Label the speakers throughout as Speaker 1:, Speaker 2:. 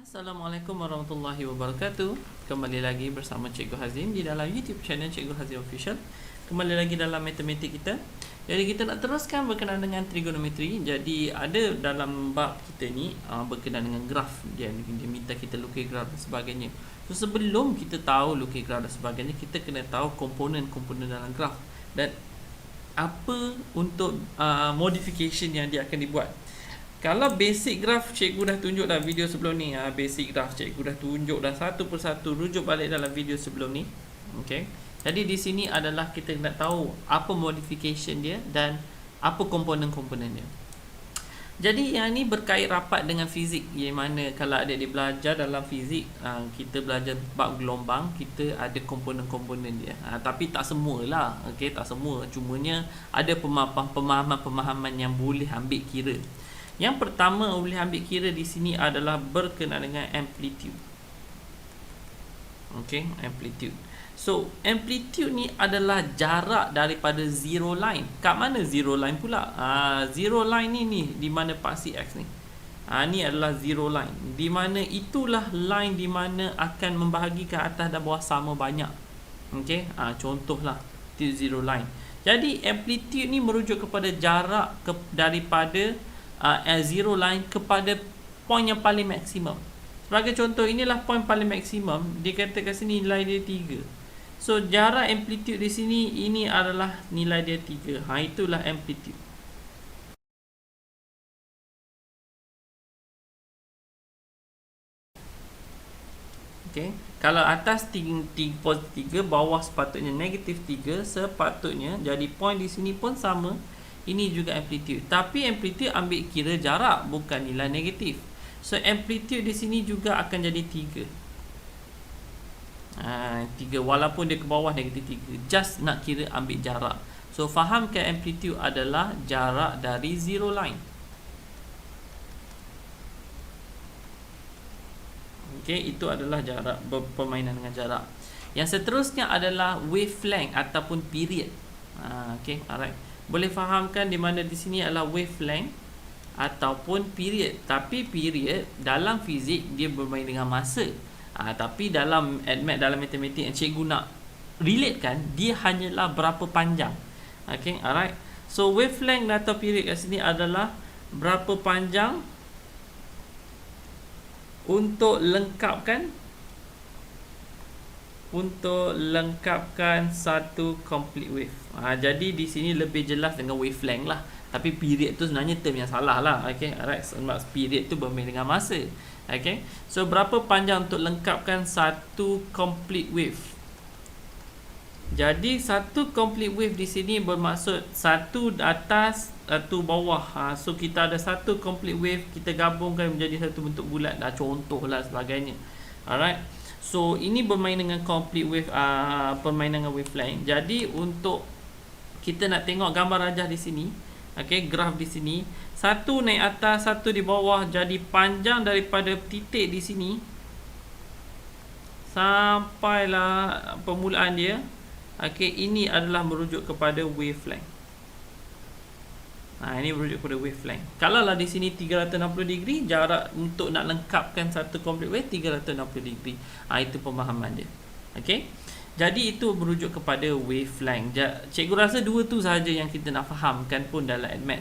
Speaker 1: Assalamualaikum warahmatullahi wabarakatuh. Kembali lagi bersama Cikgu Hazim di dalam YouTube channel Cikgu Hazim Official. Kembali lagi dalam matematik kita. Jadi kita nak teruskan berkenaan dengan trigonometri. Jadi ada dalam bab kita ni berkenaan dengan graf. Dia minta kita lukis graf dan sebagainya. So sebelum kita tahu lukis graf dan sebagainya, kita kena tahu komponen-komponen dalam graf dan apa untuk modification yang dia akan dibuat. Kalau basic graph cikgu dah tunjuk dah video sebelum ni. Basic graph cikgu dah tunjuk dah satu persatu, rujuk balik dalam video sebelum ni. Okey. Jadi di sini adalah kita nak tahu apa modification dia dan apa komponen-komponen dia. Jadi yang ni berkait rapat dengan fizik, yang mana kalau adik-adik belajar dalam fizik, kita belajar bab gelombang, kita ada komponen-komponen dia. Tapi tak semualah. Okey, tak semua. Cumanya ada pemahaman-pemahaman yang boleh ambil kira. Yang pertama boleh ambil kira di sini adalah berkenaan dengan amplitude. Okey, amplitude. So, amplitude ni adalah jarak daripada zero line. Kat mana zero line pula? Zero line ni di mana paksi X ni. Ni adalah zero line. Di mana itulah line di mana akan membahagikan atas dan bawah sama banyak. Okey, contohlah itu zero line. Jadi amplitude ni merujuk kepada jarak daripada zero line kepada point yang paling maksimum. Sebagai contoh, inilah point paling maksimum. Dikatakan sini nilai dia 3. So jarak amplitude di sini, ini adalah nilai dia 3. Itulah amplitude. Okay. Kalau atas positif 3, bawah sepatutnya negatif 3, sepatutnya jadi point di sini pun sama. Ini juga amplitude. Tapi amplitude ambil kira jarak, bukan nilai negatif. So amplitude di sini juga akan jadi 3. 3 walaupun dia ke bawah negatif 3. Just nak kira ambil jarak. So fahamkan amplitude adalah jarak dari zero line. Okey, itu adalah jarak, permainan dengan jarak. Yang seterusnya adalah wavelength ataupun period. Okey, alright. Boleh fahamkan di mana di sini adalah wavelength ataupun period. Tapi period dalam fizik dia bermain dengan masa. Tapi dalam admat, dalam matematik yang cikgu nak relate kan, dia hanyalah berapa panjang. Okay, alright. So wavelength atau period kat sini adalah berapa panjang untuk lengkapkan satu complete wave. Jadi di sini lebih jelas dengan wavelength lah. Tapi period tu sebenarnya term yang salah lah. Okay, alright. Sebab period tu bermain dengan masa. Okay. So berapa panjang untuk lengkapkan satu complete wave? Jadi satu complete wave di sini bermaksud satu atas, satu bawah. So kita ada satu complete wave, kita gabungkan menjadi satu bentuk bulat. Contoh lah sebagainya. Alright. So ini bermain dengan complete wave, permainan dengan wavelength. Jadi untuk kita nak tengok gambar rajah di sini, okey, graf di sini, satu naik atas, satu di bawah. Jadi panjang daripada titik di sini sampailah permulaan dia. Okey, ini adalah merujuk kepada wavelength. Ini merujuk kepada wavelength. Kalau lah di sini 360 degree, jarak untuk nak lengkapkan satu complete wave 360 degree. Itu pemahaman dia. Okey. Jadi itu merujuk kepada wavelength. Cikgu rasa dua tu sahaja yang kita nak fahamkan pun dalam admat.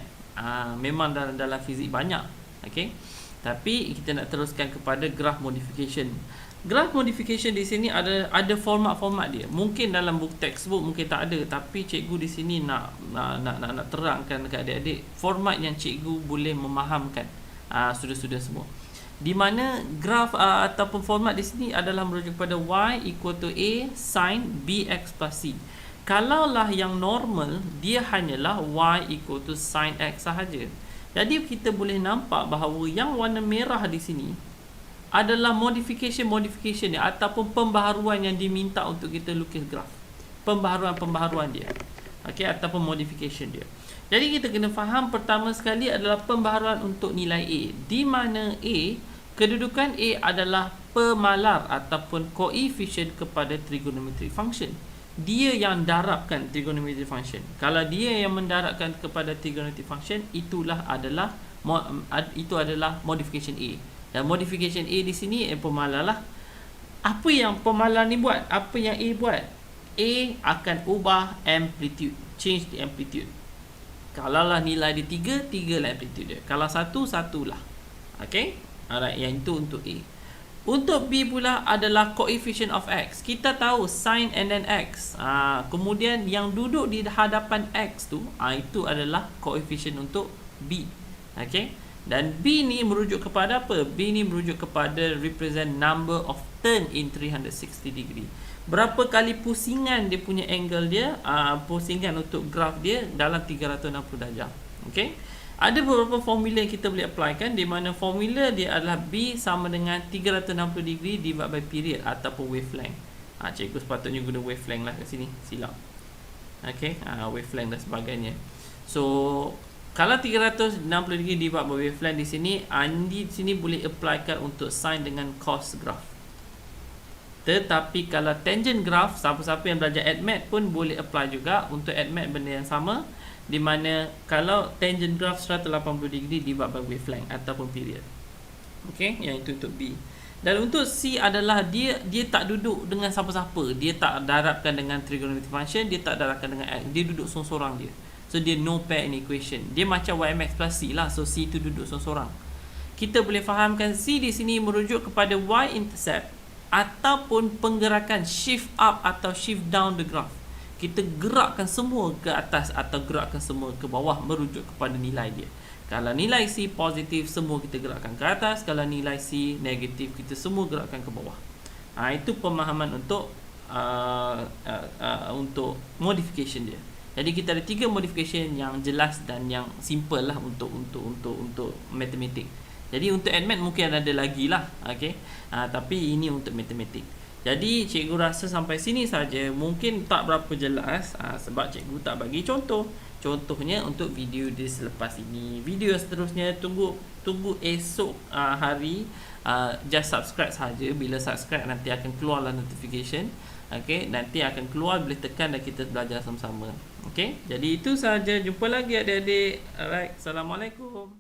Speaker 1: Memang dalam fizik banyak. Okey. Tapi kita nak teruskan kepada graph modification. Graph modification di sini ada format-format dia. Mungkin dalam buku textbook mungkin tak ada, tapi cikgu di sini nak terangkan kepada adik-adik format yang cikgu boleh memahamkan student-student semua. Di mana graf ataupun format di sini adalah merujuk kepada y equal to a sin bx plus c. Kalaulah yang normal, dia hanyalah y equal to sin x sahaja. Jadi kita boleh nampak bahawa yang warna merah di sini adalah modification dia ataupun pembaharuan yang diminta untuk kita lukis graf. Pembaharuan dia. Okey, ataupun modification dia. Jadi kita kena faham pertama sekali adalah pembaharuan untuk nilai A, di mana A, kedudukan A adalah pemalar ataupun koefisien kepada trigonometric function. Dia yang darabkan trigonometric function. Kalau dia yang mendarabkan kepada trigonometric function, itu adalah modification A. Dan modification A di sini pemalar lah. Apa yang pemalar ni buat? Apa yang A buat? A akan ubah amplitude, change the amplitude. Kalau lah nilai dia 3, 3 lah amplitude dia. Kalau 1, 1 lah. Okay? Alright, yang itu untuk A. Untuk B pula adalah coefficient of X. Kita tahu sin and then X. Kemudian yang duduk di hadapan X tu, itu adalah coefficient untuk B. Okay? Dan B ni merujuk kepada apa? B ni merujuk kepada represent number of turn in 360 degree. Berapa kali pusingan dia punya angle dia, pusingan untuk graf dia dalam 360 darjah. Okay? Ada beberapa formula yang kita boleh apply kan, di mana formula dia adalah B sama dengan 360 degree divided by period ataupun wavelength. Cikgu sepatutnya guna wavelength lah kat sini, silap. Okay, wavelength dan sebagainya. So, kalau 360 degree divided by wavelength di sini boleh applykan untuk sin dengan cos graph. Tetapi kalau tangent graph, siapa-siapa yang belajar ADMAT pun boleh apply juga untuk ADMAT benda yang sama, di mana kalau tangent graph 180 degree divided by wavelength ataupun period. Okey, yang itu untuk B. Dan untuk C adalah dia tak duduk dengan siapa-siapa. Dia tak darabkan dengan trigonometric function, dia tak darabkan dengan X. Dia duduk sorang-sorang dia. So dia no pair in equation. Dia macam YMX plus C lah. So C itu duduk sorang-sorang. Kita boleh fahamkan C di sini merujuk kepada Y intercept ataupun penggerakan shift up atau shift down the graph. Kita gerakkan semua ke atas atau gerakkan semua ke bawah merujuk kepada nilai dia. Kalau nilai C positif, semua kita gerakkan ke atas. Kalau nilai C negatif, kita semua gerakkan ke bawah. Itu pemahaman untuk modification dia. Jadi kita ada 3 modification yang jelas dan yang simple lah untuk matematik. Jadi untuk ADMAT mungkin ada lagi lah, okay? Tapi ini untuk matematik. Jadi cikgu rasa sampai sini saja, mungkin tak berapa jelas sebab cikgu tak bagi contoh. Contohnya untuk video dia selepas ini. Video seterusnya tunggu esok hari. Just subscribe saja. Bila subscribe nanti akan keluarlah notification. Okay, nanti akan keluar, boleh tekan dan kita belajar sama-sama. Okay, jadi itu saja. Jumpa lagi adik-adik. Alright, Assalamualaikum.